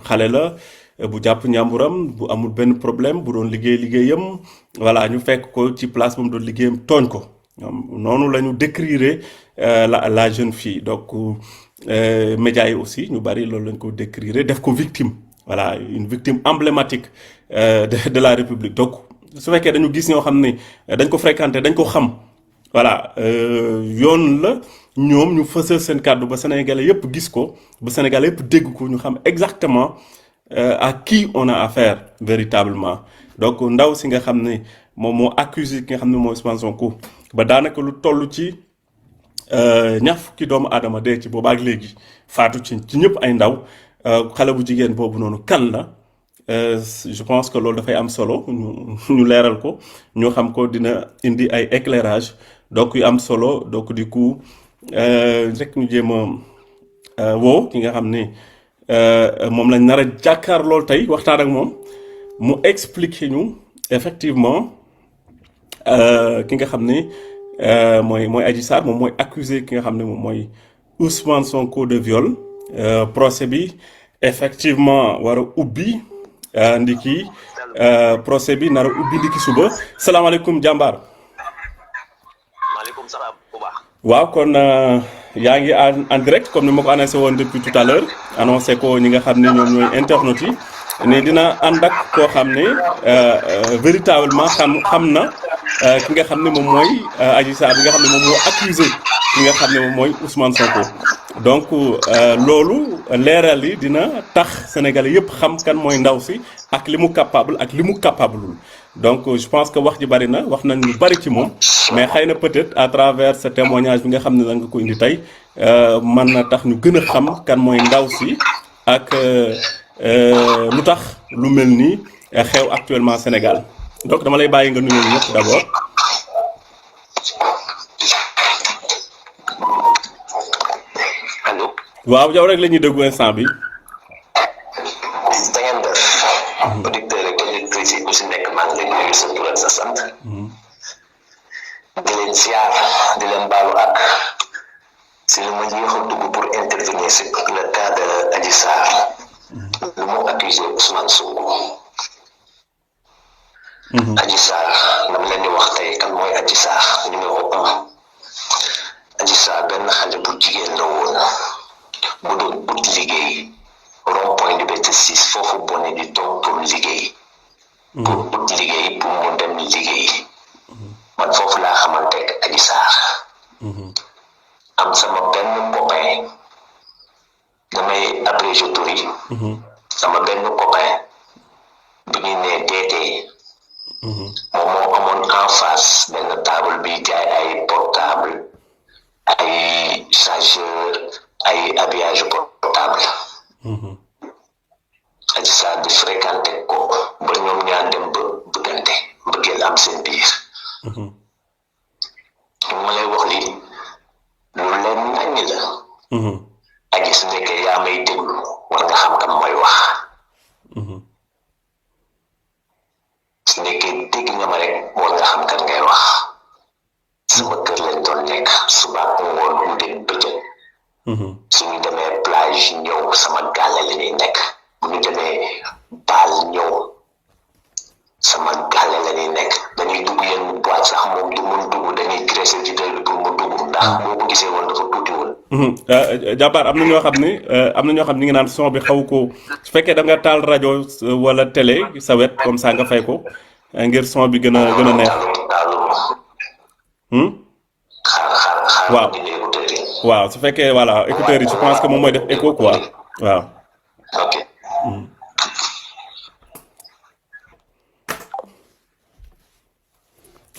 xale la bu jàpp ñàmburam bu amul benn problème bu doon liggéeyam voilà ñu fekk ko ci place bu mu doon liggéeyam tooñ ko ñoom noonu la ñu décrire la jeune fille donc médias yi aussi ñu bari loolu lañ ko décrire def ko victime voilà une victime emblématique de la République donc su fekkee dañu gis ñoo xam ne dañ ko fréquenter dañ ko xam voilà yoon la ñoom ñu fësal seen kàddu ba Sénégalais yépp gis ko ba Sénégalais yépp dégg ko ñu xam exactement à qui on a affaire véritablement donc ndaw si nga xam ne moom moo accusé ki nga xam ne mooy Ousmane Sonko ba daanaka lu toll ci ñaar fukki doomu aadama dee ci boobaak léegi faatu ci ñëpp ay ndaw xale bu jigéen boobu noonu kan la je pense que loolu dafay am solo ñu leeral ko ñu xam ko dina indi ay éclairage donc yu am solo donc du coup rek ñu jéem a woo ki nga xam ne moom lañ nar a jàkkaar lool tey waxtaan ak moom mu expliquer ñu effectivement ki nga xam ne mooy Adji Sarr moom mooy accusé ki nga xam ne moom mooy Ousmane Sonko de viol procès bi effectivement war a ubbi ndiki procès bi nar a ubbi ndiki suba salaamaaleykum jàmbaar. maaleykum salaam bu baax. waaw kon yaa ngi en direct comme ni ma ko annoncé woon depuis tout à l'heure annoncé ko ñi nga xam ne ñoom ñooy internautes yi ne dina ànd ak koo xam ne véritablement xam na ki nga xam ne moom mooy Adji Sarr bi nga xam ne moom moo accusé ki nga xam ne moom mooy Ousmane Sonko donc loolu leeral yi dina tax Sénégalais yëpp xam kan mooy ndaw si ak li mu capable ak li mu capableul donc je pense que wax ji bari na wax nañ lu bari ci moom mais xëy na peut-être à travers ce témoignage bi nga xam ne da nga ko indi tey mën na tax ñu gën a xam kan mooy ndaw si ak lu tax lu mel nii xew actuellement Sénégal donc dama lay bàyyi nga nuyu ñëpp d'abord. allo. waaw yow rek la ñuy déglu instant bi. da ngeen def. auditeurs ak auditrices yi ku si nekk maa ngi leen nuyu sa tur ak sa sant. di leen ziar di leen baalu ak si lu ma yéex a dugg pour intervenir si le cas de Adji Sarr. lu mu accusé Ousmane Sonko. Adji Sarr dama leen di wax tey kan mooy Adji Sarr numéro 1. Adji Sarr benn xale bu jigéen la woon bu doon ut liggéey rond point Liberté 6 foofu bone di toog pour liggéey. pour ut liggéey pour mu dem liggéey. man foofu laa xamante ak Adji Sarr. am sama benn copain damay abrégé tur yi. sama benn copain bi ñu nee DT. moom moo amoon en face benn table bi jaay ay portable ay chargeur ay habillage portable. Adji Sarr di fréquenté ko ba ñoom ñaar dem ba bëggante mbëggeel am seen biir. ma lay wax lii lu leen naññ la. Adji su nekkee yaa may déglu war nga xam kam mooy wax. su nekkee dégg nga ma rek war nga xam kan ngay wax. sama kër lañ doon nekk suba ak ngoon guddeeg bëccëg. suñu demee plage ñëw sama gàlle la ñuy nekk bu ñu demee baal ñëw sama gàlle la ñuy nekk dañuy dugg yenn boîte sax moom du mun dugg dañuy graissé vidéo bi pour mu dugg ndax boo ko gisee woon dafa tuuti woon. jàppaar am na ñoo xam ne ñi ngi naan son bi xaw ko su fekkee da nga taal rajo wala télé sa wet comme ça nga fay ko ngir son bi gën a neex. xaar waaw waaw su fekkee voilà écouteurs yi je pense que moom mooy def écho quoi waaw. ok.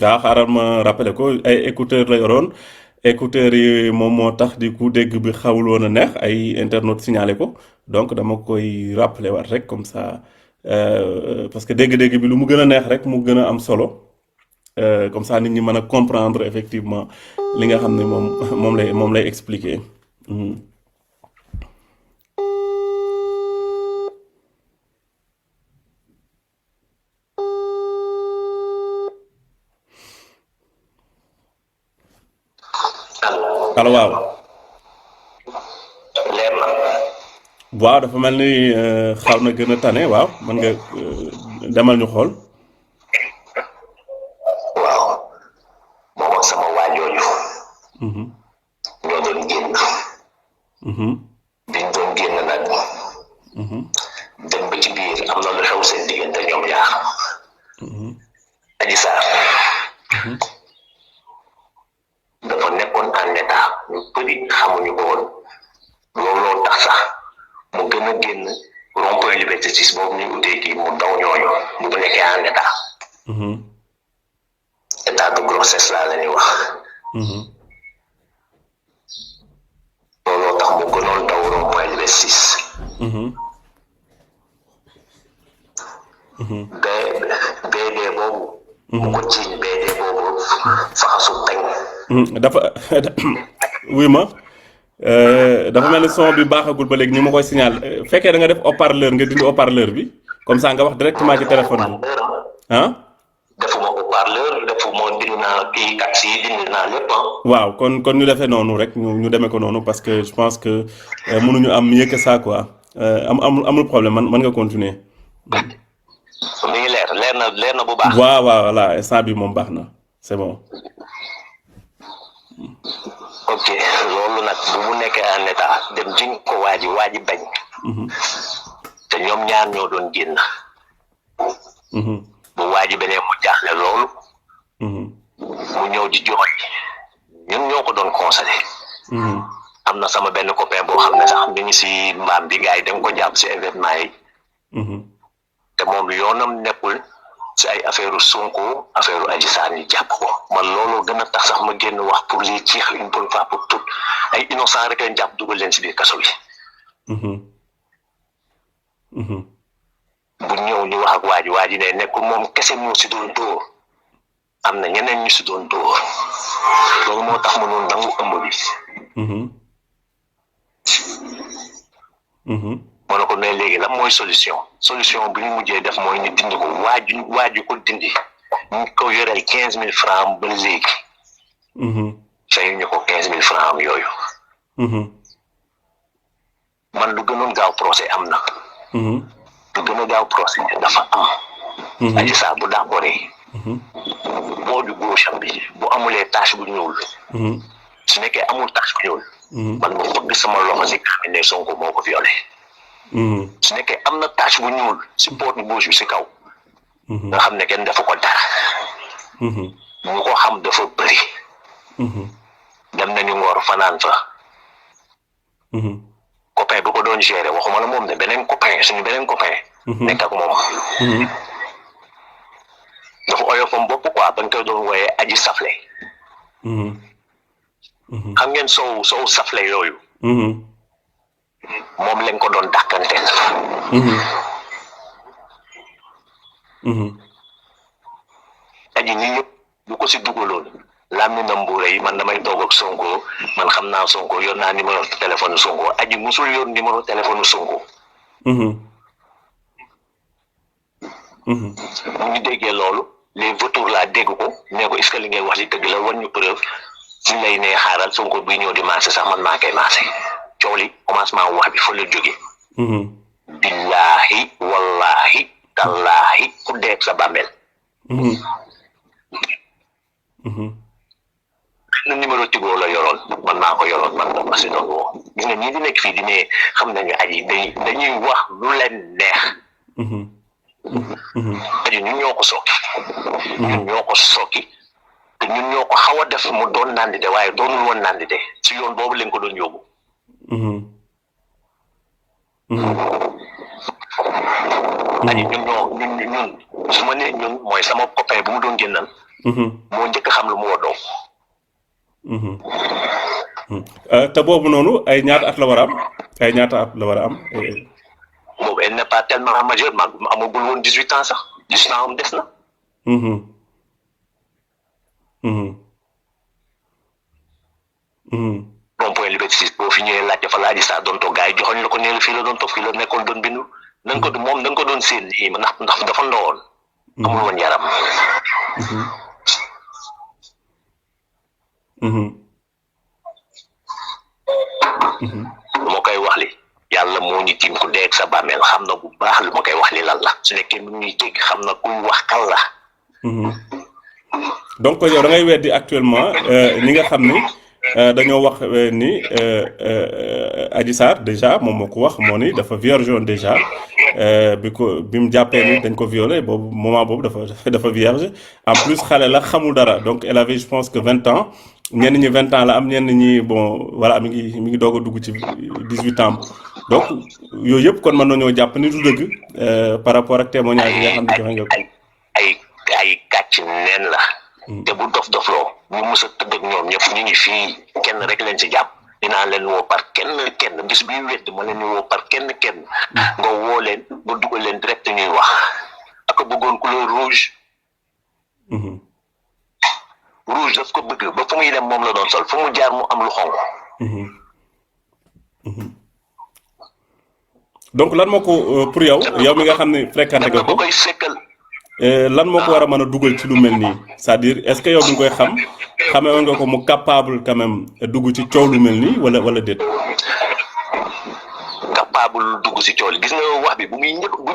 waaw xaaral ma rappelé ko ay écouteurs la yoroon écouteurs yi moom moo tax di ku dégg bi xawul woon a neex ay internautes signalé ko donc dama koy rappelé waat rek comme ça parce que dégg-dégg bi lu mu gën a neex rek mu gën a am solo comme ça nit ñi mën a comprendre effectivement li nga xam ne moom lay expliquer. allo waaw. leer na. waaw dafa mel ni xaw na gën a tane waaw mën nga demal ñu xool. waaw moom ak sama waajooju Mhm. ñoo doon génn Mhm. biñ doon génn nag Mhm. dem ba ci biir am na lu xew seen diggante ñoom ñaar Mhm. Adji Sarr Mhm. dafa nekkoon en état ñu bëri xamuñu ko woon looloo tax sax mu gën a génn rond-point Liberté 6 boobu ñu utee kii mu daw ñooñu bu nekkee en état Mhm. état de grossesse laa la ñuy wax Mhm. looloo tax mu gënoon daw rond-point Liberté 6 Mhm. Mhm. BD boobu mu ko jiiñ BD boobu faxasu teg dafa wuy ma dafa mel ni son bi baaxagul ba léegi ñu ma koy signal fekkee da nga def haut-parleur nga dindi haut-parleur bi comme ça nga wax directement ci téléphone bi ah. defuma haut-parleur defuma dindi naa kii taxi yi dindi naa lépp waaw kon ñu defee noonu rek ñu demee ko noonu parce que je pense que mënuñu am mieux que ça quoi amul problème man nga continuer. mi ngi leer na bu baax. waaw voilà instant bi moom baax na c'est bon. ok loolu nag bu mu nekkee en état dem jiñ ko waaji bañ. te ñoom ñaar ñoo doon génn. bu waaji beneen mu jaaxle loolu. mu ñëw di jooy ñun ñoo ko doon conseillé. am na sama benn copain boo xam ne sax mi ngi si mbaam bi gars yi dañ ko jàpp si événement yi. te moom yoonam nekkul si ay affaire Sonko affaire Adji Sarr ñu jàpp ko man looloo gën a tax sax ma génn wax pour lii jeex une bonne fois pour toutes ay innocent rek lañ jàpp dugal leen si biir kaso bi. bu ñëw ñu wax ak waa ji ne nekkul moom kese moo si doon dóor am na ñeneen ñu si doon dóor loolu moo tax ma noonu nangu ëmb bi. ma ne ko mais léegi lan mooy solution bi ñu mujjee def mooy ñu dindi ko waaju ko dindi ñu ko yoreel 15,000 francs ba léegi. fayu ñu ko 15,000 francs yooyu. man lu gënoon gaaw procès am na. lu gën a gaaw procès dafa am. Adji Sarr bu d'accord boo du gauche am bi bu amulee tache bu ñuul. su nekkee amul tache bu ñuul. man ma bëgg sama loxo si kaamil ne Sonko moo ko violé. su nekkee am na tache bu ñuul si porte gauche bi si kaw. nga xam ne kenn dafa ko dara. ñu ko xam dafa bëri. dem nañu Ngor fanaan fa. copain bu ko doon gérer waxuma la moom de beneen copain suñu beneen copain. nekk ak moom. dafa oyofam bopp quoi bañ koy doon wooyee aji safle. xam ngeen sow safle yooyu. moom lañ ko doon dàkkanteel. aji ñi ñëpp bu ko si dugaloon làmminam bu rëy man damay toog ak Sonko man xam naa Sonko yor naa numéro téléphone Sonko aji musul yor numéro téléphone Sonko. bu ñu déggee loolu les vautours laa dégg ko nee ko est-ce que li ngay wax li dëgg la wan ñu preuve si lay ne xaaral Sonko buy ñëw di maase sax man maa koy maase coow li commencement wax bi fa la jóge. billaahi wallaahi tallaahi ku deeg sa bàmmeel. na numéro Tigo la yoroon man maa ko yoroon man ma si doon woo gis nga ñii di nekk fii di ne xam nañu aji dañuy wax lu leen neex. aji ñun ñoo ko sokki. ñun ñoo ko sokki te ñun ñoo ko xaw a def mu doon nandite waaye doonul woon nandite si yoon boobu lañ ko doon yóbbu. aji ñun su ma nee ñun mooy sama copain bu mu doon génnal. moo njëkk xam lu mu woddoo. te boobu noonu ay ñaata at la war a am ay ñaata at la war a am. boobu elle n'est pas tellement majeure man amagul woon 18 ans sax 18 ans am des na. rond-point Liberté 6 boo fi ñëwee laajte fa la Adji Sarr doon toog gars yi joxoñ la ko nee fii la doon toog fii la nekkoon doon bindu nañ ko moom dañ ko doon séen nii ndax dafa ndawoon. amul woon yaram. moo koy wax li yàlla moo ñu tiim ku dee ak sa bàmmeel xam na bu baax lu ma koy wax li lan la su nekkee mu ñuy dégg xam na kuy wax kan la. donc yow da ngay weddi actuellement ñi nga xam ni dañoo wax ni Adji Sarr déjà moom moo ko wax moo ni dafa vierge woon déjà bi mu jàppee ni dañ ko violé boobu moment boobu dafa vierge en plus xale la xamul dara donc elle avait je pense que 20 ans ñenn ñi 20 ans la am ñenn ñi bon voilà mi ngi doog a dugg ci 18 ans donc yooyu yëpp kon mën nañoo jàpp ni du dëgg par rapport ak témoignage yi nga xam ne joxe nga ko. ay kàcc neen la. te bu dof-dofloo ñu mës a tëdd ak ñoom ñëpp ñu ngi fii kenn rek leen ci jàpp dinaa leen woo par kenn bis bi wedd ma leen woo par kenn nga woo leen ba dugal leen direct ñuy wax ak bëggoon couleur rouge. rouge daf ko bëgg ba fu muy dem moom la doon sol fu mu jaar mu am lu xonq. donc lan moo ko pour yow mi nga xam ne fréquenté nga ko koy sekkal. lan moo ko war a mën a dugal ci lu mel nii c'est-à-dire est-ce que yow bi nga koy xamee woon nga ko mu capable quand même dugg ci coow lu mel nii wala déet. capable dugg ci coow li gis nga wax bi bu muy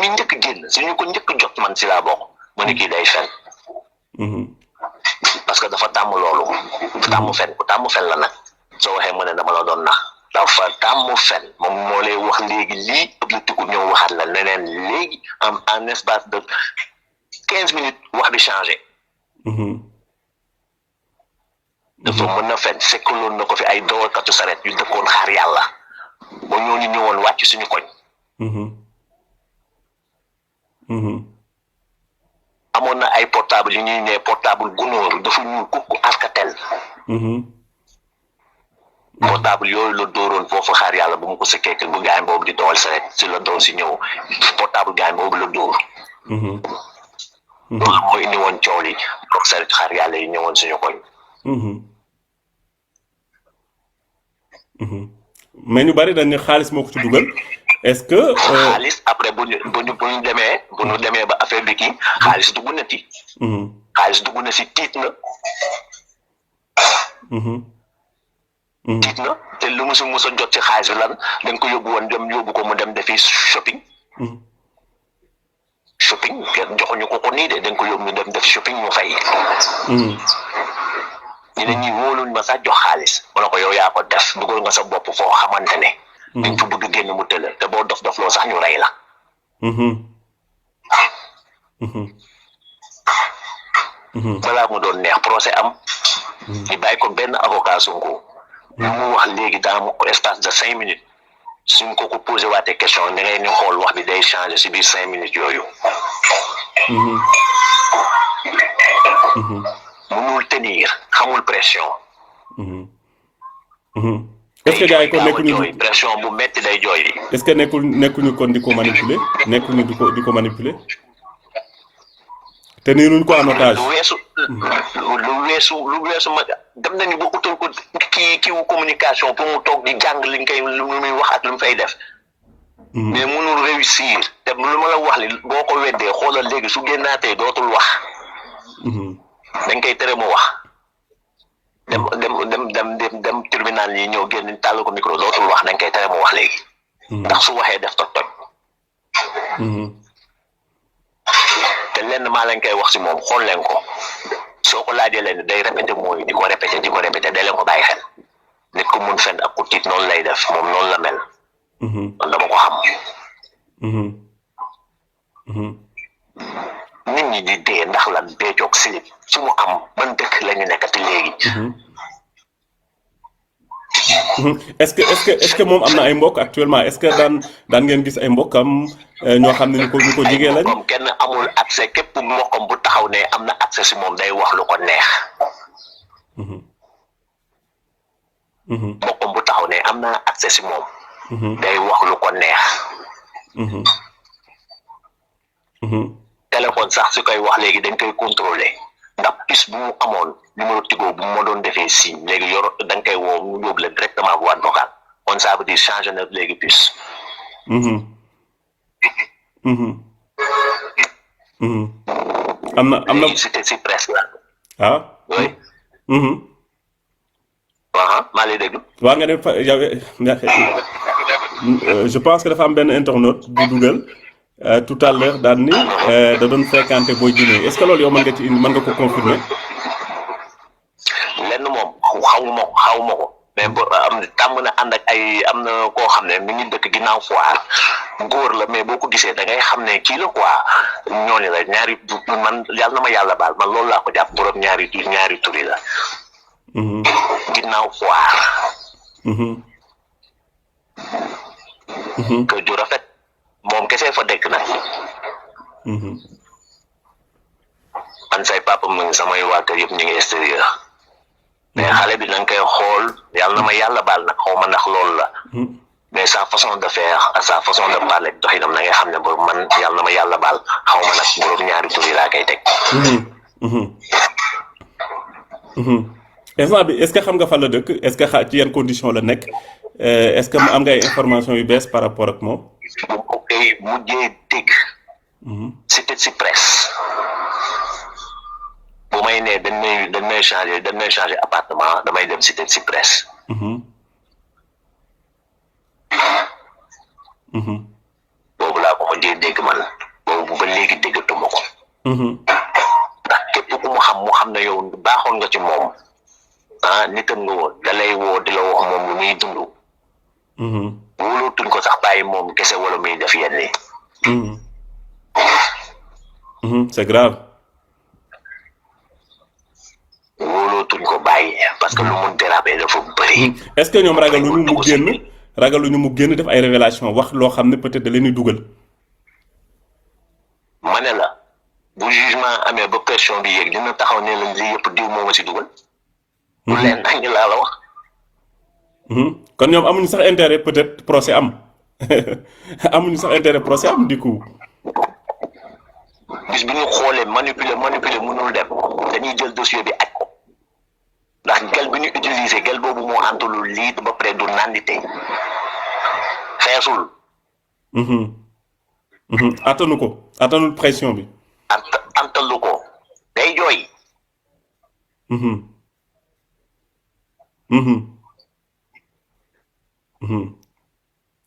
njëkk génn suñu ko njëkk jot man ci laa bokk mu ne kii day fen. parce que dafa tàmm loolu. tàmm fen ku tàmm fen la nag soo waxee mu ne dama la doon nax dafa tàmm fen moom moo lay wax léegi lii ëpp ñëw waxaat la leneen léegi en espace de 15 minutes wax bi changé. dafa mën na fen sekkaloon na ko fi ay dawalkatu saret yu dëkkoon xaar yàlla ba ñooñu ñëwoon wàcc suñu koñ. amoon na ay portable yu ñuy ne portable gunóor dafa ñuul kukku Alcatel. portable yooyu la dóoroon foofu xaar yàlla bu mu ko sëkkee bu gaay boobu di dawal saret si la doon si ñëw portable gaay boobu la dóor. loolu mooy indi woon coow li donc saret xaar yàlla yi ñëwoon suñu koñ. mais ñu bari dañ ne xaalis moo ko ci dugal est-ce que. xaalis après bu ñu demee ba affaire bi kii xaalis dugg na ci. xaalis dugg na si tiit na. tiit na te lu mu si mos a jot ci xaalis bi lan dañ ko yóbbu woon dem yóbbu ko mu dem defi shopping. shopping kenn joxuñu ko nii de dañ ko yóbbu ñu dem def shopping ñu fay. ñu ne ñi wóoluñ ma sax jox xaalis ma ne ko yow yaa ko def dugal nga sa bopp foo xamante ne. dañ fa bëgg génn mu tëla te boo dof loo sax ñu rey la. balaa mu doon neex procès am. ñu bàyyi ko benn avocat Sonko. mu wax léegi daa mu ko espace de 5 minutes suñ ko posé waatee question da ngay ni xool wax bi day changé si biir 5 minutes yooyu. mënul tenir xamul pression. est-ce que gars yi kon nekkuñu pression bu metti day jooy. est-ce que nekkuñu kon di ko manipuler nekkuñu di ko manipuler te nii nuñ ko en otage. lu weesu ma dem nañu ba utal ko kiiwu communication pour mu toog di jàng li nga koy lu muy wax ak lu mu fay def. mais mënul réussir te lu ma la wax li boo ko weddee xoolal léegi su génnaatee dootul wax. dañ koy tere mu wax. dem tribunal yi ñëw génn tàll ko micro dootul wax dañ koy tere mu wax léegi. ndax su waxee def toj. te lenn maa lañ koy wax si moom xool leen ko soo ko laajee leen day répété mooy di ko répété day leen ko bàyyi xel nit ku mun fen ak ku tiit noonu lay def moom noonu la mel. man dama ko xam. nit ñi di dee ndax lan dee joog silib su mu am ban dëkk la ñu nekkati léegi. est-ce que moom am na ay mbokk actuellement est-ce que daan ngeen gis ay mbokkam ñoo xam ne ñu ko jigee lañ. moom kenn amul accès képp mbokkam bu taxaw ne am na accès si moom day wax lu ko neex. mbokkam bu taxaw ne am na accès si moom. day wax lu ko neex. téléphone sax su koy wax léegi dañ koy contrôler ndax puce bu mu amoon numéro Tigo bu ma doon defee signe léegi yor dañ koy woo mu yóbbu leen directement boîte vocale kon ça veut dire changer na léegi puce. am na c'était si presse la. ah. oui. maa lay déglu. waa nga ne je pense que dafa am benn internaute bu dugal tout à l'heure daan ni da doon fréquenté Boy Djiné est-ce que loolu yow mën nga ci indi mën nga ko confirmer. lenn moom xawma ko mais am tàmm na ànd ak ay am na koo xam ne mi ngi dëkk ginnaaw foire góor la mais boo ko gisee da ngay xam ne kii la quoi ñooñu la ñaari man yàlla na ma yàlla baal man loolu laa ko jàpp borom ñaari turi la. ginnaaw foire. kër ju rafet moom kese fa dëkk nag. man say papa mu ngi samay waa kër yëpp ñu ngi extérieur. mais xale bi da nga koy xool yàlla na ma yàlla baal nag xaw ma ndax loolu la. mais sa façon de faire ak sa façon de parler doxinam na nga xam ne boobu man yàlla na ma yàlla baal xaw ma nag borom ñaari tur yi laa koy teg. instant bi est-ce que xam nga fan la dëkk est-ce que ci yan condition la nekk est-ce que am nga ay information yu bees par rapport ak moom. bu ko koy mujjee dégg. c'était si presse. bu may ne dañ may changer appartement damay dem cité si presse. boobu laa ko mujjee dégg man boobu ba léegi déggatuma ko. ndax képp ku mu xam ne yow baaxoon nga ci moom nitam nga woon da lay woo di la wax moom lu muy dund. wóolootuñ ko sax bàyyi moom kese wala muy def yenn yi. c'est grave. wóolootuñ ko bàyyi parce que lu mu dérapé dafa bëri. est-ce que ñoom ragaluñu mu génn def ay révélation wax loo xam ne peut-être da leen di dugal. ma ne la bu jugement amee ba pression bi yéeg dina taxaw ne la lii yëpp diw moo ma si dugal. lu leen nañ laa la wax. kon ñoom amuñu sax intérêt peut-être procès am amuñu sax intérêt procès am du coup. bis bi ñu xoolee manipuler mënul dem dañuy jël dossier bi aj ko ndax gel bi ñu utiliser gel boobu moo antalul lii ba pare du nandite xeesul. attanul pression bi. antalu ko day jooy.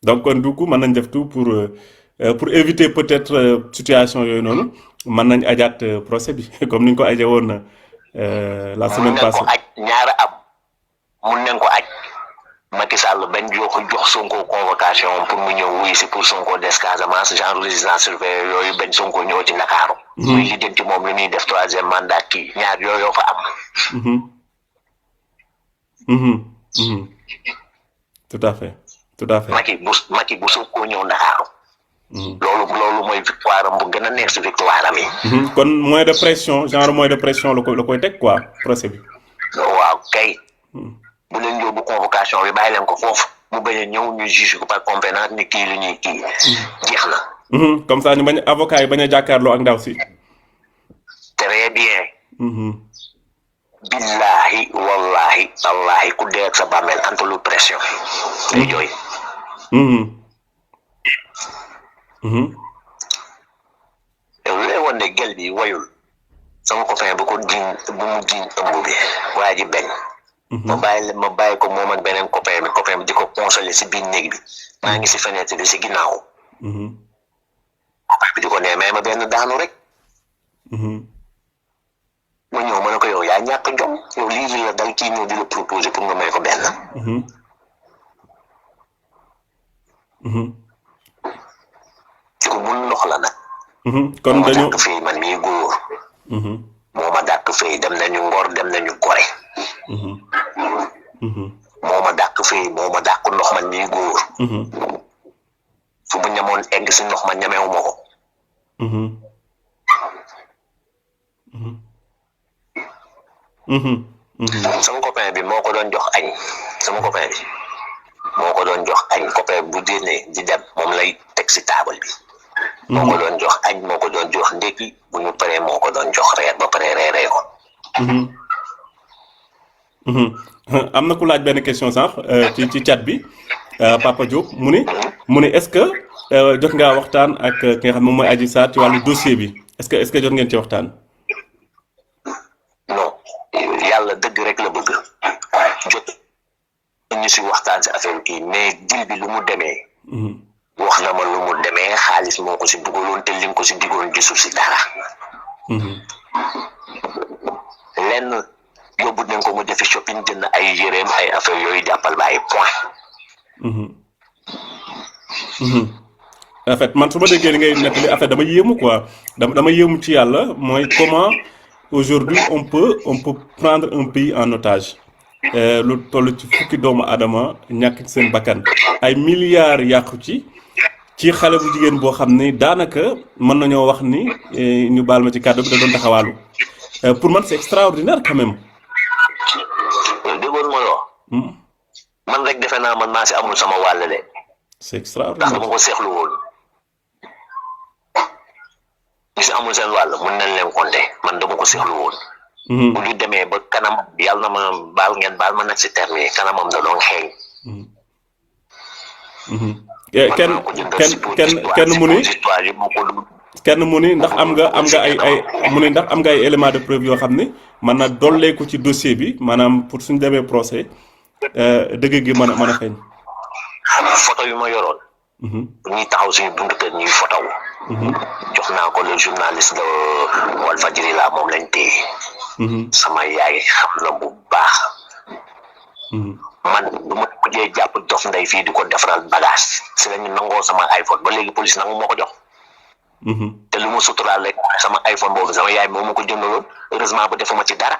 donc kon du coup mën nañ def tout pour éviter peut-être situation yooyu noonu mën nañ ajaat procès bi comme ni ñu ko aje woon la semaine passée. mun nañ ko aj ñaara am mun nañ ko aj Macky Sall bañ jox Sonko convocation pour mu ñëw wuy si pour Sonko des Casamance genre résidence surveillée yooyu bañ Sonko ñëw ci Ndakaaru. muy li dem ci moom li muy def 3e mandat kii ñaar yooyu fa am. tout à fait. Macky bu Sonko ñëw Ndakaaru. loolu mooy victoire am bu gën a neex si victoire am yi. kon moyen de pression la koy teg quoi procès bi. waaw kay. bu leen yóbbu convocation bi bàyyi leen ko foofu mu bañ a ñëw ñu juge ko par compétence ni kii lu ñuy kii jeex na. comme ça ñu bañ avocat yi bañ a jàkkaarloo ak ndaw si. très bien. billahi wallahi wallahi ku dee ak sa bàmmeel antalu pression. day jooy. yow lu lay wan ne gel bi wayul sama copain bu mu jiñ ëmb bi waa ji bañ. ma bàyyi ko moom ak beneen copain bi di ko consoler si biir néeg bi maa ngi si fenêtre bi si ginnaaw. copain bi di ko nee may ma benn daanu rek. ma ñëw ma ne ko yow yaa ñàkk jom yow lii la dal kii ñëw di la proposer pour nga may ko benn. di ko mun ndox la nag. kon dañoo dàq fii man mii góor. moo ma dàq fii dem nañu Ngor dem nañu Gorée. moo ma dàq fii moo ma dàq ndox man mii góor. fu mu ñamoon egg si ndox ma ñamewu ma ko. sama copain bi moo ko doon jox añ copain bu génnee di dem moom lay teg si taabal bi. moo ko doon jox añ moo ko doon jox ndékki bu ñu paree moo ko doon jox reer ba pare reeree ko. am na ku laaj benn question sax ci chat bi Papa Diop mu ni est-ce que jot ngaa waxtaan ak ki nga xam moom mooy Adji Sarr ci wàllu dossier bi est-ce que jot ngeen ci waxtaan. non yàlla dëgg rek la bëgg jot ñu si waxtaan si affaire kii mais dil bi lu mu demee wax na ma lu mu demee xaalis moo ko si dugaloon te lim ko si digoon gisul si dara lenn yóbbu nañ ko mu defi shopping jënd ay yéreem ay affaire yooyu jàppal ba ay point en fait man su ma déggee li ngay nettali en fait dama yéemu quoi dama yéemu ci yàlla mooy comment aujourd'hui on peut prendre un pays en otage lu toll ci fukki doomu aadama ñàkk ci seen bakkan ay milliards yàqu ci xale bu jigéen boo xam ni daanaka mën nañoo wax ni ñu baal ma ci kàddu bi da doon taxawaalu pour man c'est extraordinaire quand même. déggoon mooy wax man rek defe naa man maa si amul sama wàll de. c'est extraordinaire ndax dama ko seexlu woon ñu si amul seen wàll mun nañ leen compter man dama ko seexlu woon. bu ñu demee ba kanam yàlla na ma baal ngeen baal ma nag si terme yi kanamam da doon xeeñ. kenn mu ni ndax am nga ay éléments de preuve yoo xam ni mën na dolleeku ci dossier bi maanaam pour suñ demee procès dëgg gi mën a feeñ. photo yu ma yoroon. ñuy taxaw suñu buntu kër ñuy photo. jox naa ko le journaliste de Walfadjri la moom lañ téye. sama yaay xam na bu baax. man du ma mujjee jàpp Dof Ndeye fii di ko defaral bagage si la ñu nangoo sama iPhone ba léegi police nangu moo ko jox. te lu ma suturaal rek sama iPhone boobu sama yaay moom ma ko jëndaloon heureusement ba defuma ci dara.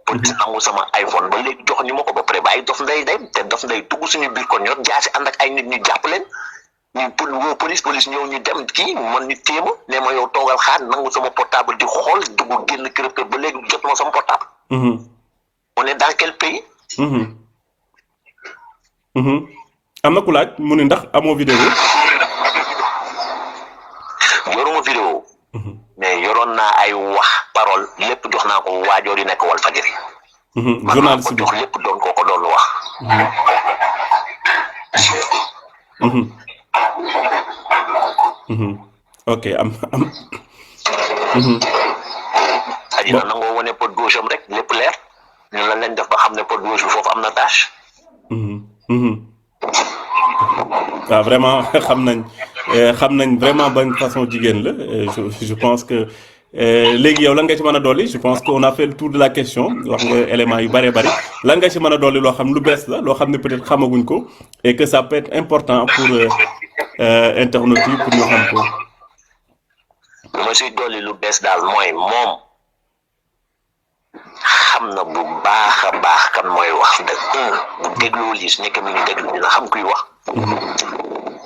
police nangu sama iPhone ba léegi jox ñu ma ko ba pare ba ay Dof Ndeye dem te Dof Ndeye dugg suñu biir kon ñor jaasi ànd ak ay nit ñu jàpp leen ñu woo police ñëw ñu dem kii man ñu téema ne ma yow toogal xaar nangu sama portable di xool dugg génn kërëb ba léegi jotuma sama portable. on est dans quel pays. am na ku laaj mu ne ndax amoo vidéo. yoruma vidéo. mais yoroon naa ay wax parole lépp jox naa ko waajoor yi nekk Walfadjri. journaliste bi jox lépp doon ko doon wax. ok am. aji na nangoo wane pot gauche am rek lépp leer. ñun lan lañ def ba xam ne pot gauche bi foofu am na tâche. waaw vraiment xam nañ vraiment ban façon jigéen la je pense que léegi yow lan nga ci mën a dolli je pense que on a fait le tour de la question wax nga éléments yu bëree bëri lan nga ci mën a dolli loo xam lu bees la loo xam ne peut-être xamaguñ ko et que ça peut être important pour internautes yi pour ñu xam ko. lu ma siy dolli lu bees daal mooy moom. xam na bu baax a baax kan mooy wax dëgg bu dégloo lii su nekkee mi ngi déglu dina xam kuy wax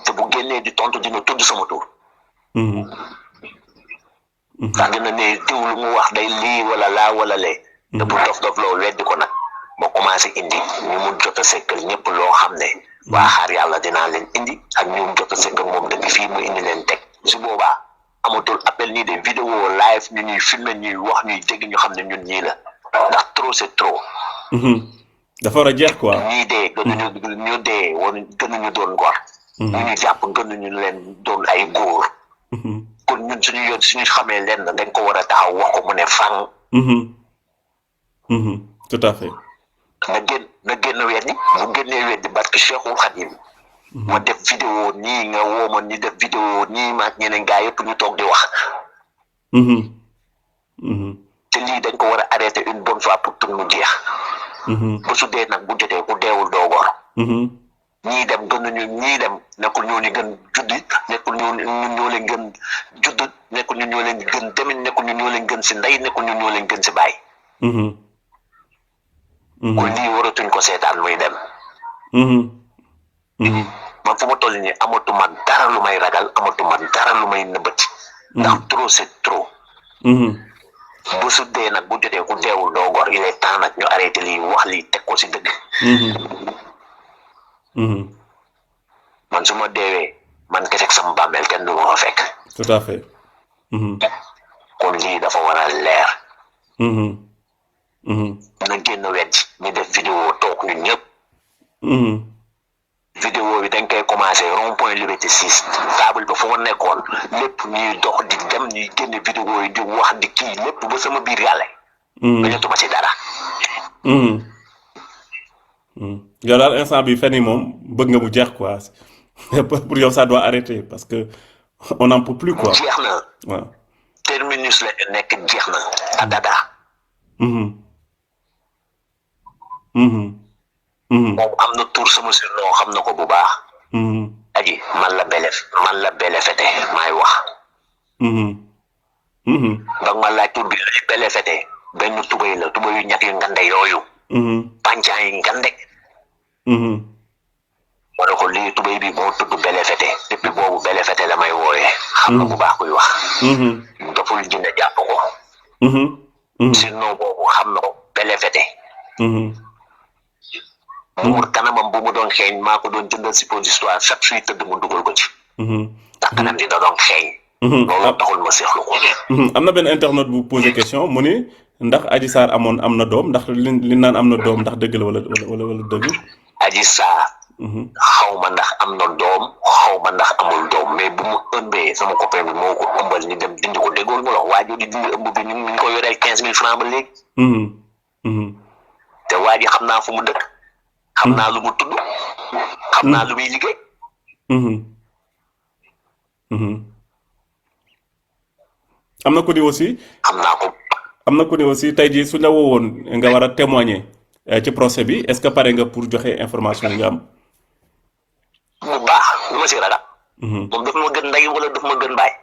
te bu génnee di tontu dina tudd sama tur ndax dina ne diw lu mu wax day lii wala laa wala lee te bu dof loo weddi ko nag boo commencé indi ñu mu jot a sekkal ñëpp loo xam ne waa xaar yàlla dinaa leen indi ak ñu jot a sekkal moom dëgg fii mu indi leen teg su boobaa amatul appel nii de vidéo live ñu ñuy filmer ñuy wax ñuy dégg ñu xam ne ñun ñii la ndax trop c'est trop. dafa war a jeex quoi. ñii dee gënuñu ñu dee woon gënuñu doon góor. ñu jàpp gënuñu leen doon ay góor. kon ñun suñu yoon suñu xamee lenn dañ ko war a taxaw wax ko mu ne fang. tout à fait. na génn weddi bu génnee weddi parce que Cheikhul Khadim. ma def vidéo nii nga woo ma ñu def vidéo nii ma ak ñeneen gaa yëpp ñu toog di wax. te lii dañ ko war a arrêter une bonne fois pour tout mu jeex. bu su dee nag bu jotee ku deewul doo gor. ñii dem ñii dem nekkul ñoo ñu gën juddi nekkul ñun ñoo leen gën judd nekkul ñun ñoo leen gën demin nekkul ñun ñoo leen gën si ndey nekkul ñun ñoo leen gën si baay. kon lii waratuñ ko seetaan muy dem. man fu ma toll nii amatuma dara lu may ragal amatuma dara lu may nëbbati. ndax trop c'est trop. bu su dee nag bu jotee ku deewul doo gor il est temps nag ñu arrêté lii wax lii teg ko si dëgg. man su ma deewee man kese sama bàmmeel kenn du ma fa fekk. tout à fait. kon lii dafa war a leer. na génn weddi ñu def vidéo toog ñun ñëpp. vidéo bi dañ koy commencé rond point Liberté 6 table ba fu ma nekkoon lépp ñuy dox di dem ñuy génne vidéo yi di wax di kii lépp ba sama biir yàlla. bañatuma ci dara. yow daal instant bi fen yi moom bëgg nga mu jeex quoi pour yow ça doit arrêter parce que on n'en peut plus quoi. jeex na waaw. terminus la ñu nekk jeex na adada moom am na tur sama surnom xam na ko bu baax aji man la bele fete maay wax donc man laaj tur bi bele fete benn tubay la tubay yu ñàkk yu ngande yooyu pancaan yi ngande ma ne ko lii tubay bi moo tudd bele fete depuis boobu bele fete la may wooyee xam na bu baax kuy wax doful jinne jàpp ko surnom boobu xam na ko bele fete muur kanamam bu mu doon xeeñ maa ko doon jëndal suppositoire chaque suy tëdd mu dugal ko ci ndax kanam di da doon xeeñ loolu taxul ma seexlu ko am na benn internaute bu posé question mu ni ndax Adji Sarr am na doom ndax li naan am na doom ndax dëgg la wala dëgg Adji Sarr xaw ma ndax am na doom xaw ma ndax amul doom mais bu mu ëmbee sama copain bi moo ko ëmbal ñu dem dindi ko déggool mu la waajoo di dindi ëmb bi ñu ngi ko yoreel 15 000 francs ba léegi te waa ji xam naa fu mu dëkk xam naa lu mu tudd xam naa lu muy liggéey am na ku ni aussi xam naa ko am na ku ni aussi tey jii su la woowoon nga war a témoigner ci procès bi est-ce que pare nga pour joxe information yi nga am bu baax lu ma si ragal moom daf ma gën ndey wala daf ma gën baay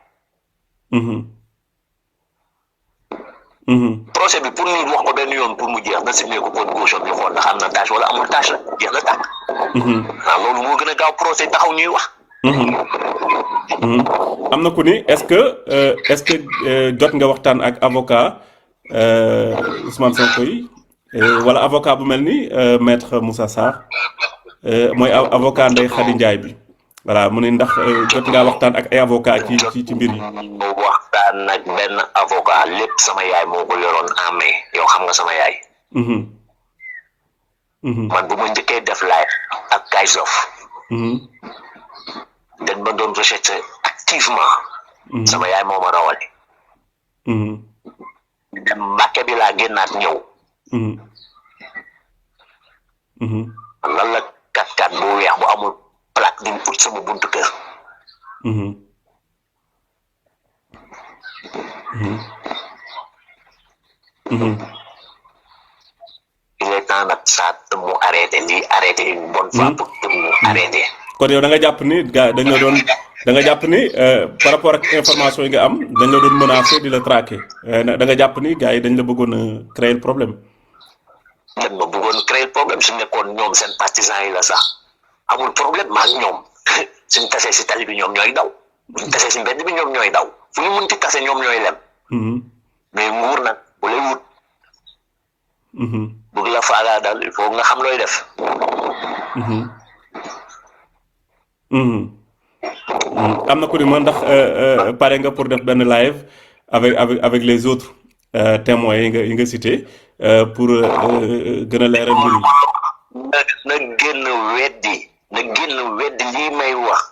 procès bi pour ñu wax ko benn yoon pour mu jeex na signé ko code gauche ñu xool ndax am na tâche wala amul tâche la jeex na tàkk waaw loolu moo gën a gaaw procès taxaw ñuy wax am na ku ni est-ce que jot nga waxtaan ak avocat Ousmane Sonko yi wala avocat bu mel ni maître Moussa Sarr mooy avocat Ndeye Khady Ndiaye bi voilà mu ne ndax jot ngaa waxtaan ak ay avocat ci mbir yi. waxtaan nag benn avocat lépp sama yaay moo ko yoroon en main yow xam nga sama yaay. man bu ma njëkkee def live ak Kaysof. dañ ma doon recherché activement. sama yaay moo ma rawale. dem Mbàkke bi laa génnaat ñëw. lan la 4x4 bu weex bu amul plaque di ut sama buntu kër. il est temps nag saa mu arrêté lii arrêté une bonne fois pour tout mu arrêté. kon yow da nga jàpp ni gars dañ la doon da nga jàpp ni par rapport ak information yi nga am dañ la doon menacer di la traquer da nga jàpp ni gars yi dañ la bëggoon a créer problème. dañ ma bëggoon créer problème su nekkoon ñoom seen partisans yi la sax amul problème maa ngi ñoom suñ tasee si tali bi ñoom ñooy daw buñ tasee si mbedd bi ñoom ñooy daw fu ñu mënti tase ñoom ñooy lem. mais nguur nag bu lay wut. bëgg la faagaa daal il faut nga xam looy def. am na ku ni ma ndax pare nga pour def benn live avec les autres témoins yi nga cité pour gën a leeral mbir yi. na génn weddi lii may wax.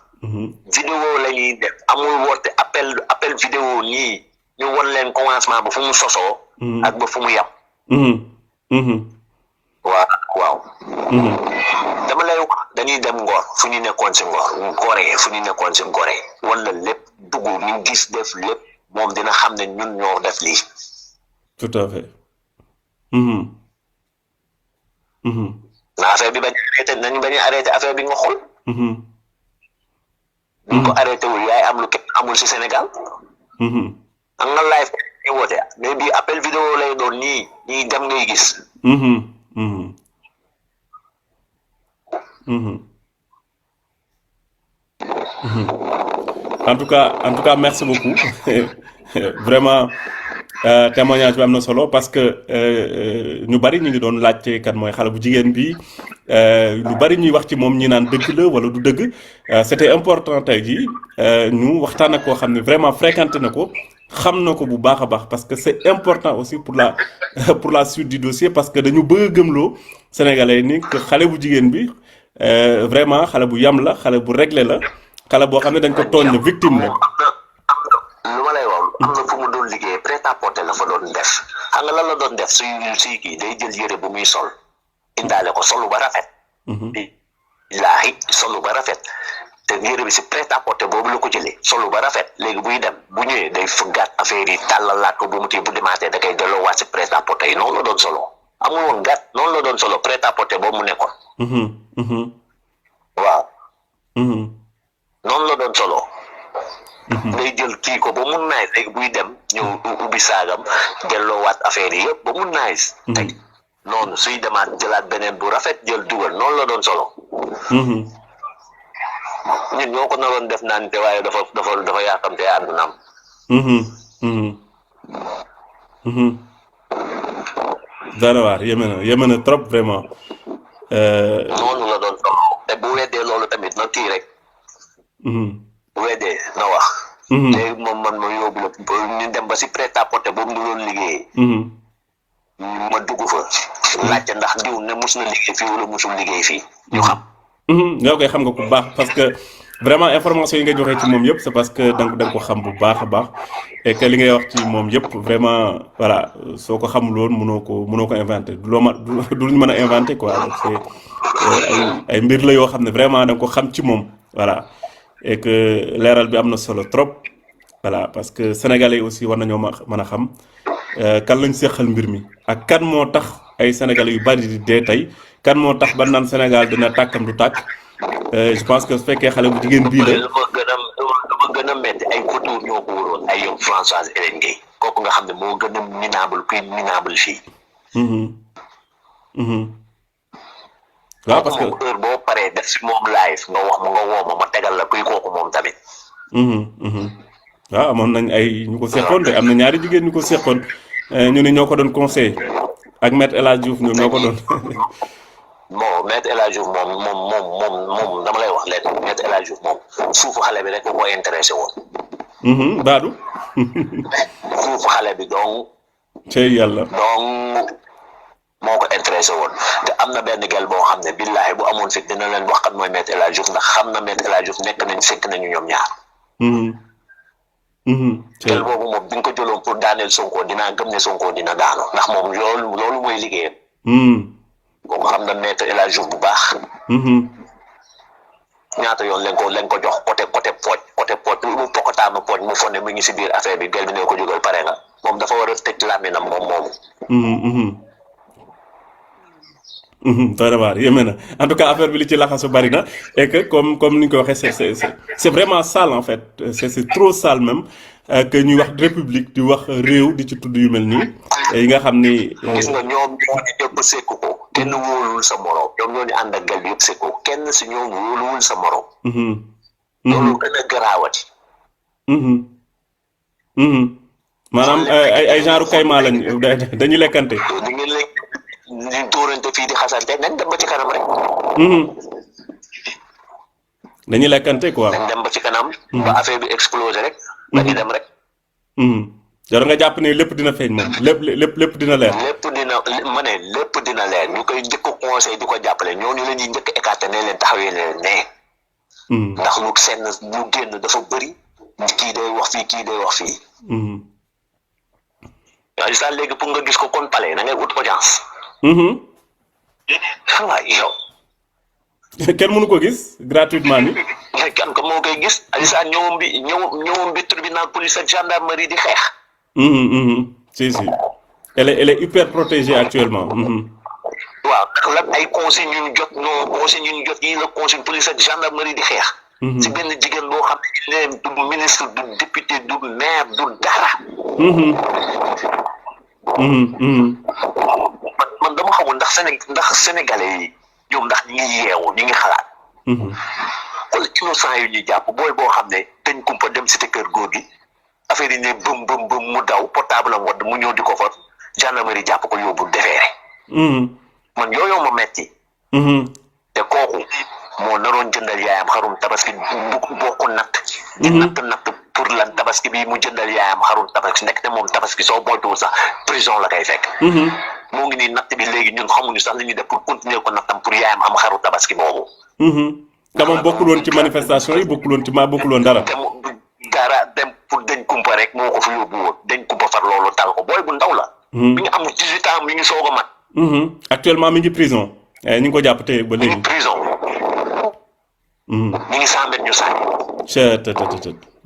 vidéo la ñuy def amul woote appel vidéo nii ñu won leen commencement ba fu mu sosoo. ak ba fu mu yam. waaw. dama lay wax dañuy dem Ngor fu ñu nekkoon si Ngor Gorée fu ñu nekkoon si Gorée wala lépp dugg ñu gis def lépp moom dina xam ne ñun ñoo def lii. tout à fait. na affaire bi bañ a arrêté affaire bi nga xool. ñu ko arrêté wul yaay am lu kenn amul si Sénégal. am nga live ñu woote mais bii appel vidéo lay doon ñii dem ngay gis. En tout cas merci beaucoup vraiment témoignage bi am na solo parce que ñu bari ñu ngi doon laajte kan mooy xale bu jigéen bi lu bari ñuy wax ci moom ñi naan dëgg la wala du dëgg c'était important tey jii ñu waxtaan ak koo xam ne vraiment fréquenté na ko xam na ko bu baax a baax parce que c'est important aussi pour la suite du dossier parce que dañu bëgg a gëmloo Sénégalais ni que xale bu jigéen bi vraiment xale bu yam la xale bu réglé la xale boo xam ne dañ ko tooñ la victime la. lu ma lay wax am na fu mu doon liggéey prêt à porter la fa doon def xam nga lan la doon def suy kii day jël yére bu muy sol indaale ko solu ba rafet. billaahi solu ba rafet te yére bi si prêt-à-porter boobu la ko jëlee solu ba rafet léegi buy dem bu ñëwee day fëggaat affaire yi tàllalaat ko bu mu téye bu demaatee da koy delloowaat si prêt-à-porter yi noonu la doon solo amul woon gàtt noonu la doon solo prêt-à-porter boobu mu nekkoon. waaw. noonu la doon solo. day jël kii ko ba mu naaj léegi buy dem ñëw ubbi saagam delloowaat affaire yi yëpp ba mu naaj. teg noonu suy demaat jëlaat beneen bu rafet jël dugal noonu la doon solo. ñun ñoo ko naroon def naan te waaye dafa yaakamte àddunaam. dana waar yéeme na trop vraiment. noonu la doon solo te bu weddee loolu tamit na kii rek. bu weddee na wax. léegi moom man ma yóbbu la ñu dem ba si prêt-à-porter boobu ñu doon liggéeyee. ma dugg fa laajte ndax diw ne mus na liggéey fii wala musul liggéey fii ñu xam. ñoo koy xam nga ku baax parce que vraiment information yi nga joxe ci moom yëpp c'est parce que da nga ko xam bu baax a baax et que li ngay wax ci moom yëpp vraiment voilà soo ko xamul woon mënoo ko inventé du luñ mën a inventé quoi donc c'est ay mbir la yoo xam ne vraiment da nga ko xam ci moom voilà et que leeral bi am na solo trop voilà parce que sénégalais yi aussi war nañoo mën a xam kan lañ seqal mbir mi ak kan moo tax ay sénégalais yu bari di dee tey kan moo tax ba naan Sénégal dina tàkkam du tàkk je pense que su fekkee xale bu jigéen bii la. lu ma gën a métti ay photo ñoo ko waroon ay yow Françoise Hélène Guèye kooku nga xam ne moo gën a minable kuy minable fii. waaw parce que heure boo paree def si moom live nga wax nga woo ma tegal la kuy kooku moom tamit. waaw amoon nañ ay ñu ko seqoon de am na ñaari jigéen ñu ko seqoon ñu ne ñoo ko doon conseil ak maître El Hadj Diouf ñoom ñoo ko doon. bon maître El Hadj Diouf moom dama lay wax leen maître El Hadj Diouf moom suufu xale bi rek ko intéressé woon. Badou. suufu xale bi donc. cey yàlla. donc moo ko intéressé woon te am na benn gel boo xam ne billaahi bu amoon fit dina leen wax kat mooy maître El Hadj Diouf ndax xam na maître El Hadj Diouf fekk nañu ñoom ñaar. gel boobu moom bi nga ko jëloon pour daaneel Sonko dinaa gëm ne Sonko dina daanu ndax moom loolu mooy liggéeyam. boobu xam na maître El Hadj Diouf bu baax. ñaata yoon leen ko jox côté pooj mu pokotaama pooj mu fonne mu ngi si biir affaire bi gel bi ne ko jógal pare nga moom dafa war a tëj làmminam moom moomu. vraiment yéeme na en tout cas affaire bi li ci laxasu bari na et que comme ni ñu ko waxee c'est vraiment sale en fait c'est trop sale même que ñuy wax république di wax réew di ci tudd yu mel nii yi nga xam ni. gis nga ñoom ñëpp sekku ko kenn wóoluwul sa morom ñoom ñoo ñu ànd ak gel bi yëpp sekku ko kenn si ñoom wóoluwul sa morom. loolu gën a garaawati. maanaam ay genre kayma lañ dañuy lekkante. ñu dóorante fii di xasante nañ dem ba ci kanam rek. dañuy lekkante quoi. nañ dem ba ci kanam. ba affaire bi explosé rek. dañuy dem rek. yow nga jàpp ne lépp dina feeñ moom lépp dina leer. lépp dina leer ñu koy njëkk conseil di ko jàppale ñooñu la ñuy njëkk écarté ne leen taxawee leen ne. ndax lu génn dafa bëri kii day wax fii kii day wax fii. waaye sax léegi pour nga gis ko kon palais da ngay ut audience. waaw yow. kenn mënu ko gis gratuitement ni. kenn ko moo koy gis Alisa ñëwam bi tribunal police ak gendarmerie di xeex. si elle est hyper protégée actuellement. waaw lan ay consignes yu ñu jot consignes yu ñu jot yi la consigne police ak gendarmerie di xeex. si benn jigéen boo xam ne du ministre du député du maire du dara. man dama xamul ndax sénégalais yi ñoom ndax ñi ngi yeewu ñi ngi xalaat. wala innocent yu ñuy jàpp booy boo xam ne dañ kumpa dem cité kër góor gi affaire yi ne bëm mu daw portable am wadd mu ñëw di ko fa gendarmerie jàpp ko yóbbu defeere. man yooyu ma metti. te kooku moo naroon jëndal yaayam xarum tabaski bokku natt. di natt pour lan tabaski bi mu jëndal yaayam xarum tabaski nekk te moom tabaski soo moytuwul sax prison la koy fekk. moo ngi nii natt bi léegi ñun xamuñu sax li ñuy def pour continuer ko nattam pour yaayam am xaru tabaski boobu. te moom bokkul woon ci manifestation yi bokkul woon dara. te dara dem pour dañ kumpa rek moo ko fi yóbbu woon dañ kumpa far loolu tal ko booy bu ndaw la. mi ngi am 18 ans mi ngi soog a mat. actuellement mi ngi prison. ñu ngi ko jàpp tey ba ñu ngi léegi. prison ñu ngi 100 mètres ñu sànni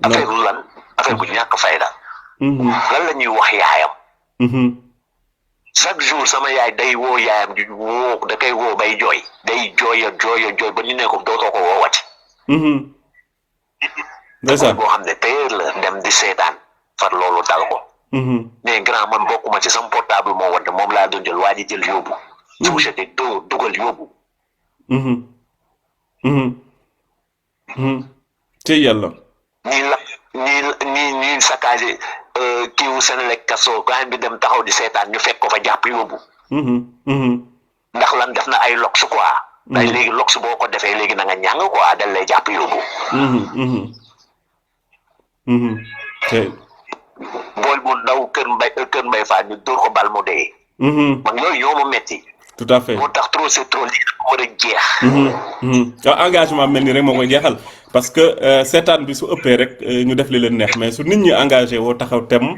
affaire bu lan affaire bu ñàkk fayda lan la ñuy wax yaayam chaque jour sama yaay day woo yaayam di woo da koy woo bay jooy day jooy ba ñu ne ko dootoo ko woowati ndeysaan boo xam ne payeur la dem di seetaan far loolu dal ko mais grand man bokkuma ci sama portable moo wadd moom laa doon jël waa ji jël yóbbu touché te dugal yóbbu ci yàlla ñii saccagé kiiwu Senelec kaso gaañ bi dem taxaw di seetaan ñu fekk ko fa jàpp yóbbu ndax lan def na ay lox quoi day léegi lox boo ko defee léegi na nga ñàng quoi dal lay jàpp yóbbu bool bu ndaw kër mbay faa ñu dóor ko bal mu dee man yooyu ñoo ma metti tout à fait moo tax trop c'est trop lii dafa war a jeex waaw engagement mel ni rek moo koy jeexal parce que seetaan bi su ëppee rek ñu def li leen neex mais su nit ñi engagé woo taxaw tem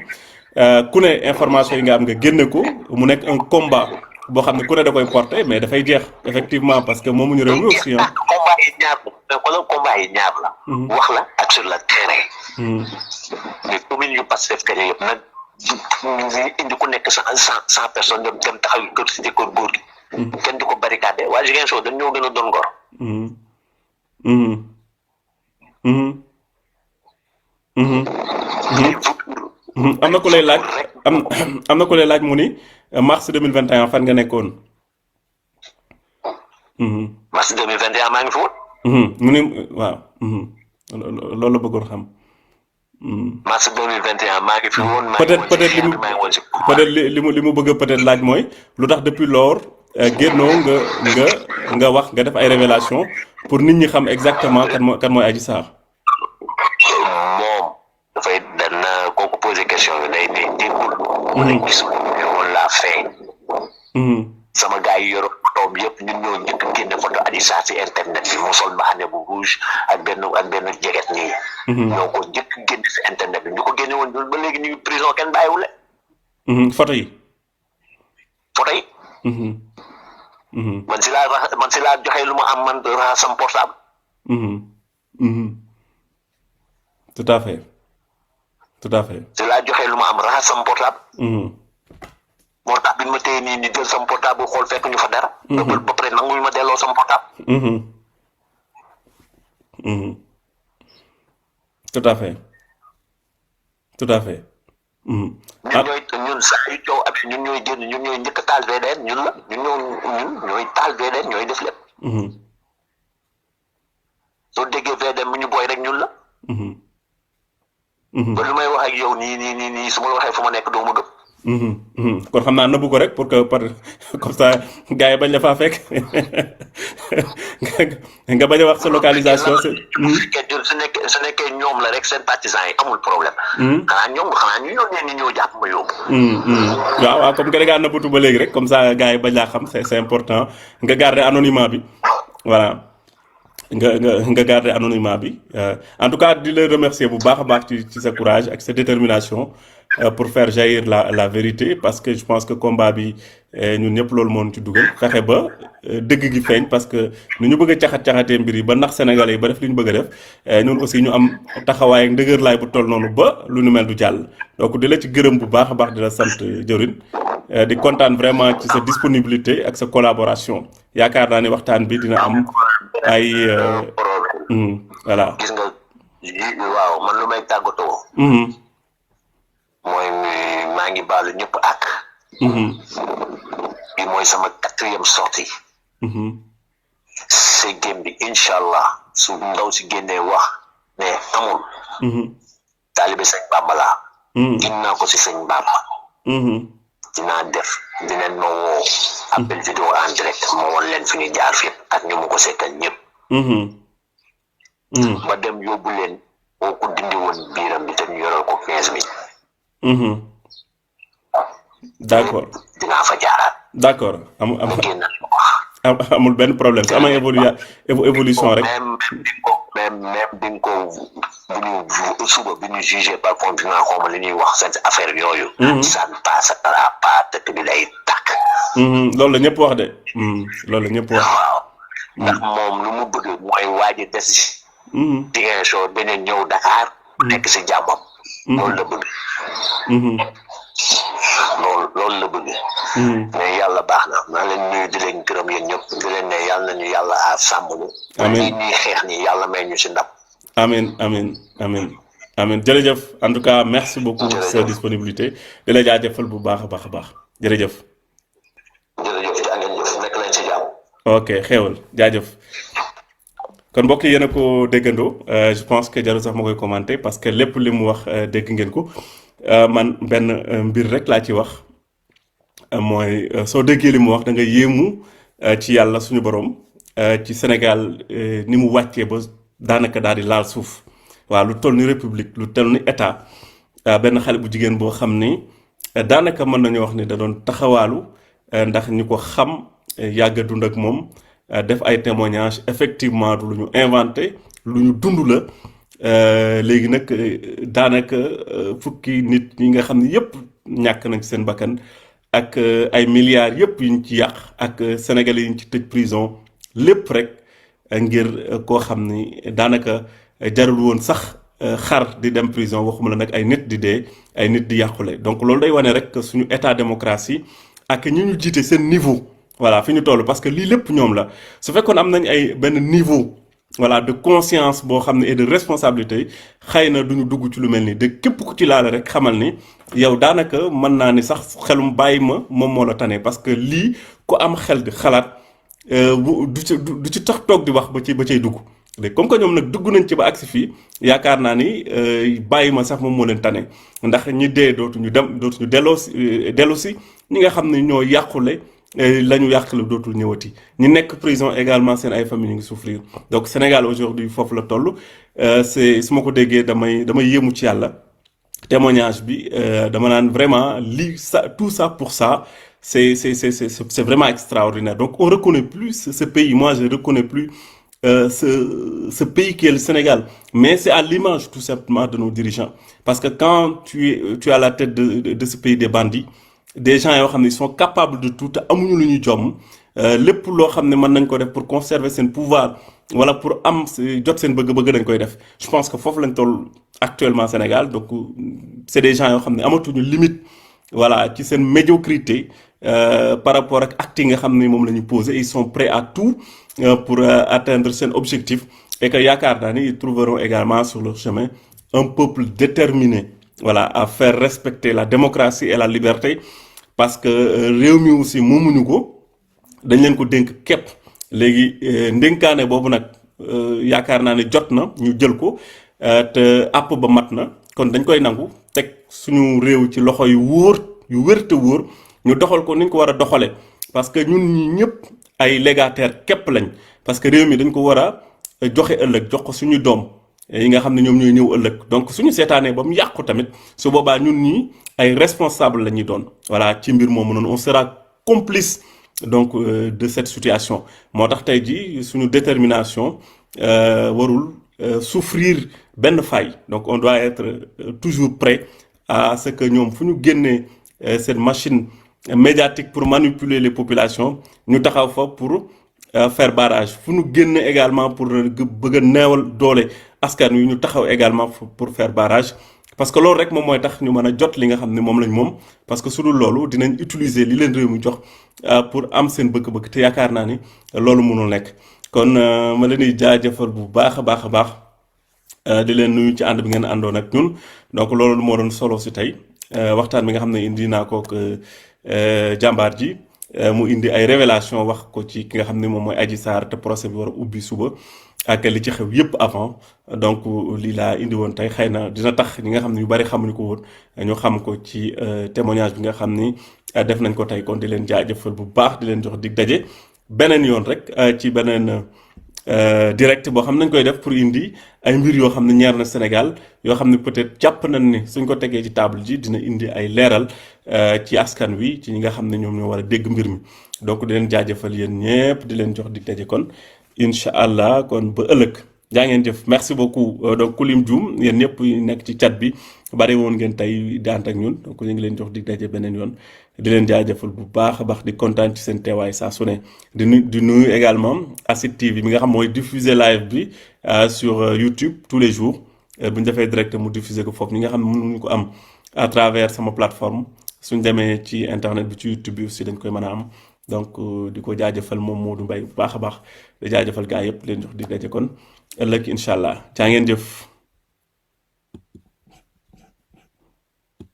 ku ne information yi nga am nga génne ko mu nekk un combat boo xam ne ku ne da koy porter mais dafay jeex effectivement parce que moomuñu réew mi aussi combat yi ñaar la mais xoolal combat yi ñaar la wax la ak sur le terrain mais commune yu Pastef kaña yëpp nag indi ku nekk 100 personnes dem taxaw kër cité kër góor gi kenn di ko barricade waa Ziguinchor dañ ñoo gën a doon gor am na ku lay laaj am na ku lay laaj mu ni mars 2021 fan nga nekkoon mars 2021 maa ngi fi woon mu ni waaw loolu la bëggoon xam mars 2021 maa ngi fi woon peut-être li mu bëgg peut-être laaj mooy lu tax depuis lors génnoo nga wax nga def ay révélation pour nit ñi xam exactement kan mooy Adji Sarr moom dafay dana kooku posé question bi day déggul wala gisul woon laa fee sama gars yi yoroon photoom yëpp ñun ñoo njëkk génne photo Adji Sarr ci internet bi mu sol mbaxane bu rouge ak benn jeget nii ñoo ko njëkk génne ci internet bi ñu ko génne woon ba léegi ñu ngi prison kenn bàyyiwule photo yi man si laa joxe lu ma am man raxas sam portable tout à fait si laa joxe lu ma am raxas sam portable moo tax bi ma téye nii ni jël sam portable xool fekk ñu fa dara ba pare nanguñu ma delloo sam portable tout à fait ñun sax yu coow ab ñun ñooy génn ñun ñooy njëkk taal VDN ñun ñooy taal VDN ñooy def lépp soo déggee VDN bu ñu booy rek ñun la ba lu may wax ak yow nii su ma la waxee fu ma nekk doo ma gëm kon xam naa nëbbu ko rek pour que comme ça gars yi bañ la faa fekk nga bañ a wax sa localisation. su nekkee ñoom la rek seen partisans yi amul problème. xanaa ñu ñoo jàpp ma yóbbu. waaw comme que da ngaa nëbbatu ba léegi rek comme ça gars yi bañ laa xam c'est important nga garder anonymat bi voilà. nga garder anonymat bi en tout cas di la remercier bu baax a baax ci sa courage ak sa détermination pour faire jaillir la vérité parce que je pense que combat bi ñun ñëpp loolu moo ci dugal fexe ba dëgg gi feeñ parce que nu ñu bëgg a caxatee mbir yi ba nax Sénégalais yi ba def li ñu bëgg a def ñun aussi ñu am taxawaay ak ndëgër laay bu toll noonu ba lu nu mel du jàll donc di la ci gërëm bu baax a baax di la sant jëwrin di kontaan vraiment ci sa disponibilité ak sa collaboration yaakaar naa ne waxtaan bi dina am ay voilà. gis nga waaw man lu may tàggatoo. mooy maa ngi baalu ñëpp ak. bi mooy sama 4e sortie. séggéem bi incha allah su ndaw si génnee wax mais amul. taalibe sëñ Bamba laa. ginnaaw ko si sëñ Bamba. dinaa def dinañ ma woo appel vidéo en direct ma woon leen fi ñu jaar fépp ak ñu mu ko seetal ñëpp. ma dem yóbbu leen boo ko dindi woon biiram bi te ñu yoral ko 15 000. d'accord dinaa fa jaaraat. d'accord amul benn problème su amee évolution rek. même bi nga ko bu ñu suba bi ñu jugé par contumace xaw ma li ñuy wax seen affaire yooyu. ça ne passera pas dëkk bi lay tax. ñàkk. loolu la ñëpp wax de. loolu la ñëpp wax. waaw ndax moom lu mu bëgg mooy waaj a des ci. Ziguinchor beneen ñëw Dakar. nekk si jàmmam. loolu la bëgg. loolu la bëgg. mais yàlla baax na maa leen nuyu di leen gërëm yéen ñëpp di leen ne yàlla nañu yàlla aar sàmm ñu. amiin ñuy xeex nii yàlla may ñu si ndam. amiin jërëjëf en tout cas merci beaucoup pour sa disponibilité di la jaajëfal bu baax a baax jërëjëf. jërëjëf jaa ngeen jëf nekk nañ si jàmm. ok xéewal jaajëf. kon mbokk yéen a ko déggandoo je pense que jarul sax ma koy commenter parce que lépp li mu wax dégg ngeen ko man benn mbir rek laa ci wax mooy soo déggee li mu wax da nga yéemu ci yàlla suñu borom ci Sénégal ni mu wàccee ba daanaka daal di laal suuf waaw lu toll ni république lu toll ni état benn xale bu jigéen boo xam ni daanaka mën nañu wax ni da doon taxawaalu ndax ñu ko xam yàgg a dund ak moom. def ay témoignages effectivement du lu ñu inventé lu ñu dund la léegi nag daanaka fukki nit ñi nga xam ne yëpp ñàkk nañ ci seen bakkan ak ay milliards yëpp yu ñu ci yàq ak sénégalais yi ñu ci tëj prison lépp rek ngir koo xam ni daanaka jarul woon sax xar di dem prison waxuma la nag ay nit di dee ay nit di yàqule donc loolu day wane rek suñu état démocratie ak ñi ñu jiite seen niveau. voilà fi ñu toll parce que lii lépp ñoom la su fekkoon am nañ ay benn niveau voilà de conscience boo xam ne et de responsabilité xëy na duñu dugg ci lu mel nii de képp ku ci laale rek xamal ni yow daanaka mën naa ni sax xelum bàyyi ma moom moo la tane parce que lii ku am xel di xalaat du ci tax toog di wax ba cay dugg léegi comme que ñoom nag dugg nañ ci ba agsi fii yaakaar naa ni bàyyi ma sax moom moo leen tane ndax ñi dee dootuñu dellu si ñi nga xam ne ñoo yàqule la ñu yàqale dootul ñëwati ñi nekk prison également seen ay famille ñu ngi souffrir donc Sénégal aujourd'hui foofu la toll c'est su ma ko déggee damay yéemu ci yàlla témoignage bi dama naan vraiment lii ça tout ça pour ça c'est vraiment extraordinaire donc on reconnaît plus ce pays moi je reconnais plus ce pays qui est le Sénégal mais c'est à l'image tout simplement de nos dirigeants parce que quand tu es à la tête de ce pays des bandits des gens yoo xam ne ils sont capables de tout te amuñu lu ñuy jomm lépp loo xam ne mën nañ ko def pour conserver seen pouvoir wala pour am jot seen bëgg-bëgg dañ koy def je pense que foofu lañ toll actuellement Sénégal donc c'est des gens yoo xam ne amatuñu limite voilà ci seen médiocrité par rapport ak actes yi nga xam ne moom la ñu posé ils sont prêts à tout pour atteindre seen objectif et que yaakaar naa ni ils trouveront également sur leur chemin un peuple déterminé voilà à faire respecter la démocratie et la liberté parce que réew mi aussi moomuñu ko dañ leen ko dénk képp léegi ndénkaane boobu nag yaakaar naa ne jot na ñu jël ko te àpp ba mat na kon dañ koy nangu teg suñu réew ci loxo yu wér te wóor ñu doxal ko ni ñu ko war a doxalee parce que ñun ñi ñëpp ay légataire képp lañ parce que réew mi dañ ko war a joxe ëllëg jox ko suñu doom yi nga xam ne ñoom ñooy ñëw ëllëg donc suñu seetaanee ba mu yàqu tamit su boobaa ñun ñii ay responsable la ñuy doon voilà ci mbir moomu noonu on sera complice donc de cette situation moo tax tey jii suñu détermination warul souffrir benn faille donc on doit être toujours prêt à ce que ñoom fu ñu génnee cette machine médiatique pour manipuler les populations ñu taxaw fa pour faire barrage fu ñu génne également pour bëgg a neewal doole askan wi ñu taxaw également pour faire barrage parce que loolu rek moom mooy tax ñu mën a jot li nga xam ne moom lañ moom parce que su dul loolu dinañ utiliser li leen réew mi jox pour am seen bëgg-bëgg te yaakaar naa ni loolu mënul nekk kon ma leen di jaajëfal bu baax a baax di leen nuyu ci ànd bi ngeen àndoon ak ñun donc loolu moo doon solo si tey waxtaan bi nga xam ne indi naa ko ak jàmbaar ji mu indi ay révélation wax ko ci ki nga xam ne moom mooy Adji Sarr te procès bi war a ubbi suba ak li ci xew yépp avant donc lii laa indi woon tey xëy na dina tax ñi nga xam ne yu bari xamuñu ko woon ñu xam ko ci témoignage bi nga xam ni def nañ ko tey kon di leen jaajëfal bu baax di leen jox dig daje beneen yoon rek ci beneen direct boo xam nañ koy def pour indi ay mbir yoo xam ne ñeer na Sénégal yoo xam ne peut-être jàpp nañ ni suñ ko tegee ci table ji dina indi ay leeral ci askan wi ci ñi nga xam ne ñoom ñoo war a dégg mbir mi donc di leen jaajëfal yéen ñépp di leen jox dig daje kon incha allah kon ba ëllëg jaa ngeen jëf merci beaucoup donc Kulim Dioum yéen ñëpp nekk ci chat bi bari woon ngeen tey di ànd ak ñun donc ñu ngi leen jox dig daje beneen yoon di leen jaajëfal bu baax a baax di kontaan ci seen teewaay saa su ne di nuyu également ASID TV mi nga xam mooy diffuser live bi sur YouTube tous les jours bu ñu defee direct mu diffuser ko foofu ñi nga xam ne mënuñu ko am à travers sama plateforme suñ demee ci internet bi ci YouTube bi aussi dañ koy mën a am donc di ko jaajëfal moom Modou Mbaye bu baax a baax di jaajëfal gaa yëpp leen jox dig daje kon ëllëg incha allah jaa ngeen jëf.